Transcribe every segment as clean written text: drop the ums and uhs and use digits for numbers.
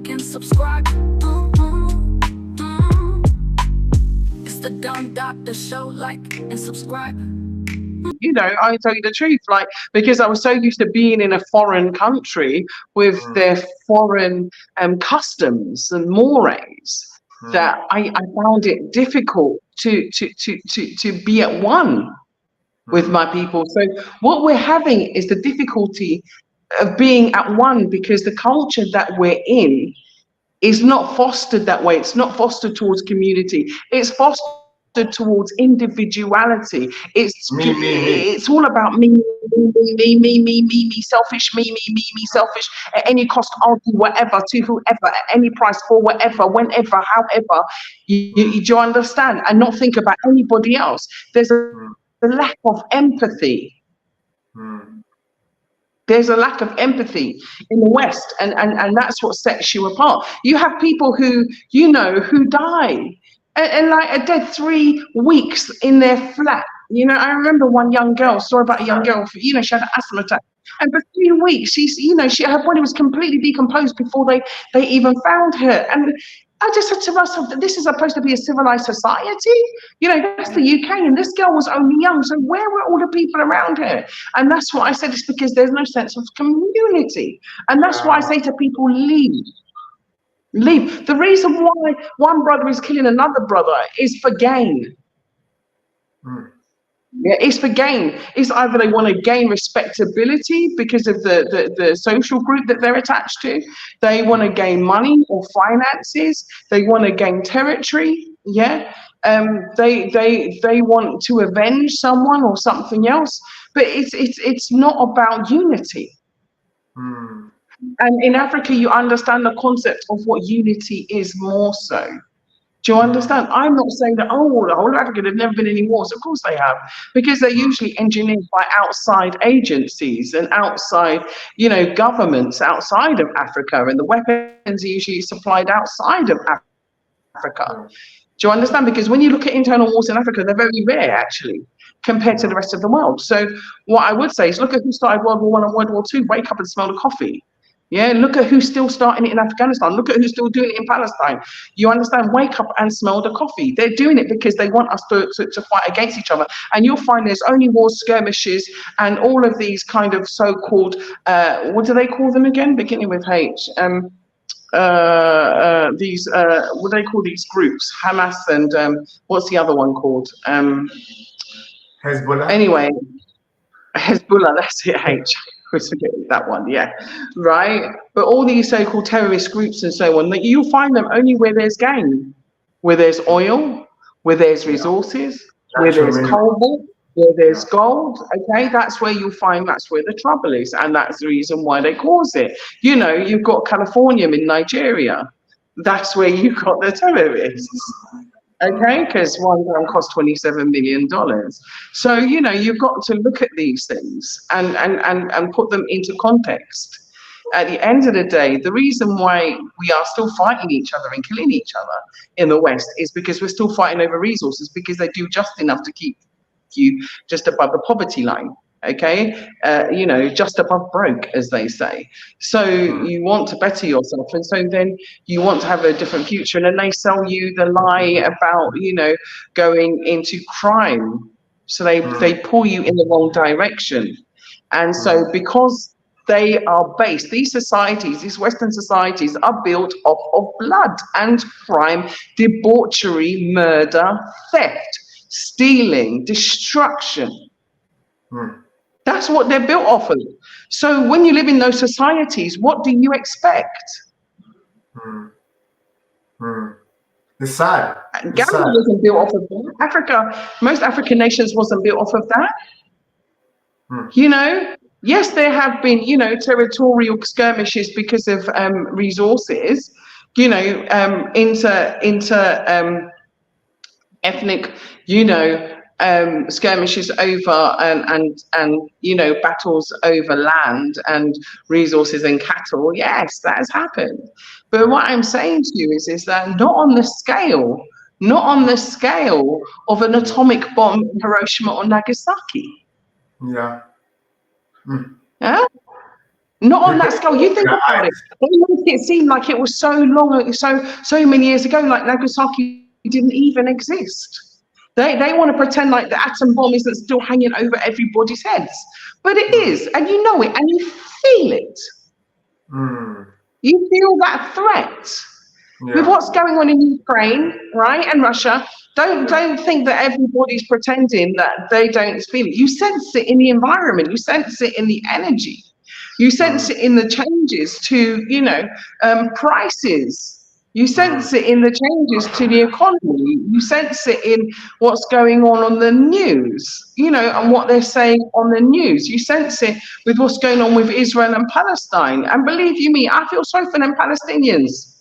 like and subscribe. It's the Dumb Doctor Show. Like and subscribe. You know, I tell you the truth, like, because I was so used to being in a foreign country with their foreign customs and mores that I found it difficult to be at one with my people. So what we're having is the difficulty of being at one, because the culture that we're in is not fostered that way. It's not fostered towards community. It's fostered towards individuality. It's all about me, selfish, me, selfish. At any cost, I'll do whatever to whoever, at any price, for whatever, whenever, however. You understand? And not think about anybody else. There's a lack of empathy. There's a lack of empathy in the West, and that's what sets you apart. You have people who, you know, who die and like are dead 3 weeks in their flat. You know, I remember one young girl, story about a young girl, you know, she had an asthma attack. And for 3 weeks, she's, you know, her body was completely decomposed before they even found her. And I just said to myself that this is supposed to be a civilized society. You know, that's the UK, and this girl was only young. So where were all the people around her? And that's what I said, it's because there's no sense of community. And that's why I say to people, leave. Leave. The reason why one brother is killing another brother is for gain. Yeah, it's for gain. It's either they want to gain respectability because of the social group that they're attached to. They want to gain money or finances. They want to gain territory. Yeah. They want to avenge someone or something else. But it's not about unity. And in Africa, you understand the concept of what unity is more so. Do you understand? I'm not saying that, oh, the whole of Africa, there've never been any wars. Of course they have, because they're usually engineered by outside agencies and outside, you know, governments outside of Africa, and the weapons are usually supplied outside of Africa. Do you understand? Because when you look at internal wars in Africa, they're very rare, actually, compared to the rest of the world. So what I would say is, look at who started World War I and World War II. Wake up and smell the coffee. Yeah, look at who's still starting it in Afghanistan. Look at who's still doing it in Palestine. You understand? Wake up and smell the coffee. They're doing it because they want us to fight against each other. And you'll find there's only wars, skirmishes, and all of these kind of so-called, what do they call them again? Beginning with H. These, what do they call these groups? Hamas and what's the other one called? Hezbollah. Anyway, Hezbollah, that's it, H. Always forgetting that one, yeah, right. But all these so-called terrorist groups and so on, you'll find them only where there's gain, where there's oil, where there's resources, where there's cobalt, where there's gold. Okay, that's where you'll find, that's where the trouble is, and that's the reason why they cause it. You know, you've got Californium in Nigeria. That's where you got the terrorists. Okay, because one gram cost $27 million. So, you know, you've got to look at these things and put them into context. At the end of the day, the reason why we are still fighting each other and killing each other in the West is because we're still fighting over resources, because they do just enough to keep you just above the poverty line. Okay, you know, just above broke, as they say. So you want to better yourself, and so then you want to have a different future, and then they sell you the lie about, you know, going into crime. So they pull you in the wrong direction. And so because they are based, these societies, these Western societies are built off of blood and crime, debauchery, murder, theft, stealing, destruction. That's what they're built off of. So when you live in those societies, what do you expect? It's sad. Ghana wasn't built off of that. Africa, most African nations wasn't built off of that. You know, yes, there have been, you know, territorial skirmishes because of resources, you know, inter ethnic, you know, skirmishes over and you know, battles over land and resources and cattle. Yes, that has happened. But what I'm saying to you is that not on the scale of an atomic bomb in Hiroshima or Nagasaki. Yeah. Yeah. Not on that scale. You think about it. They make it seem like it was so long, so many years ago, like Nagasaki didn't even exist. They want to pretend like the atom bomb isn't still hanging over everybody's heads, but it is, and you know it, and you feel it. You feel that threat with what's going on in Ukraine, right, and Russia. Don't think that everybody's pretending that they don't feel it. You sense it in the environment. You sense it in the energy. You sense it in the changes to, prices. You sense it in the changes to the economy. You sense it in what's going on the news, and what they're saying on the news. You sense it with what's going on with Israel and Palestine. And believe you me, I feel sorry for them Palestinians.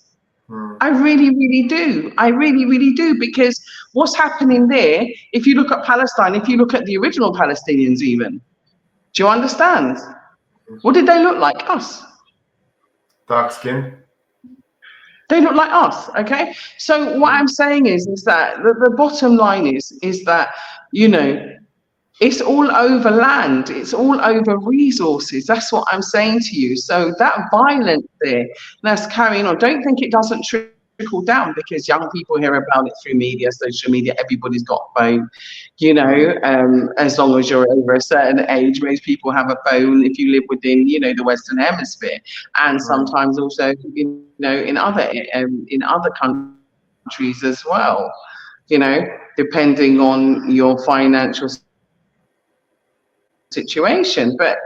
I really, really do. I really, really do, because what's happening there, if you look at Palestine, if you look at the original Palestinians even, do you understand? What did they look like? Us. Dark skin. They look like us, okay? So what I'm saying is that the bottom line is that, it's all over land. It's all over resources. That's what I'm saying to you. So that violence there, that's carrying on. Don't think it doesn't trickle down, because young people hear about it through media, social media. Everybody's got a phone, as long as you're over a certain age. Most people have a phone if you live within, the Western Hemisphere, and sometimes also, in other countries as well. Depending on your financial situation, but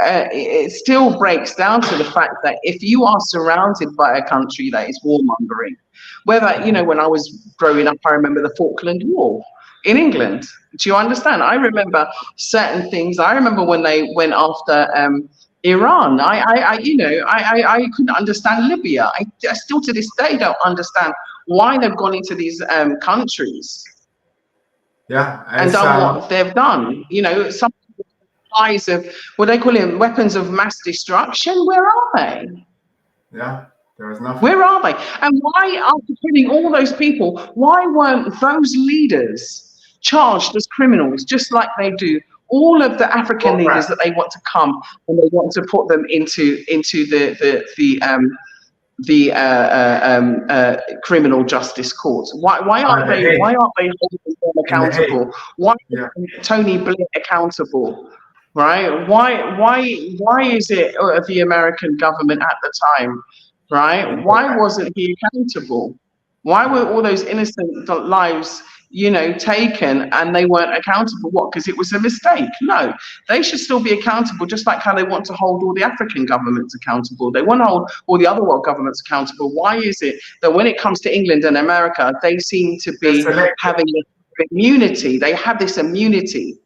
it still breaks down to the fact that if you are surrounded by a country that is warmongering, whether, when I was growing up, I remember the Falkland War in England. Do you understand? I remember certain things. I remember when they went after Iran. I couldn't understand Libya. I still to this day don't understand why they've gone into these countries and done what they've done. Some supplies of what they call it, weapons of mass destruction. Where are they? Yeah, there is nothing. Where are they? And why, after killing all those people, why weren't those leaders charged as criminals, just like they do all of the African leaders that they want to come and they want to put them into the criminal justice courts? Why aren't they holding them accountable? Why isn't Tony Blair accountable? Right? Why is it the American government at the time? Right? Why wasn't he accountable? Why were all those innocent lives, taken and they weren't accountable? What? Because it was a mistake? No, they should still be accountable, just like how they want to hold all the African governments accountable. They want to hold all the other world governments accountable. Why is it that when it comes to England and America, they seem to be having immunity? They have this immunity.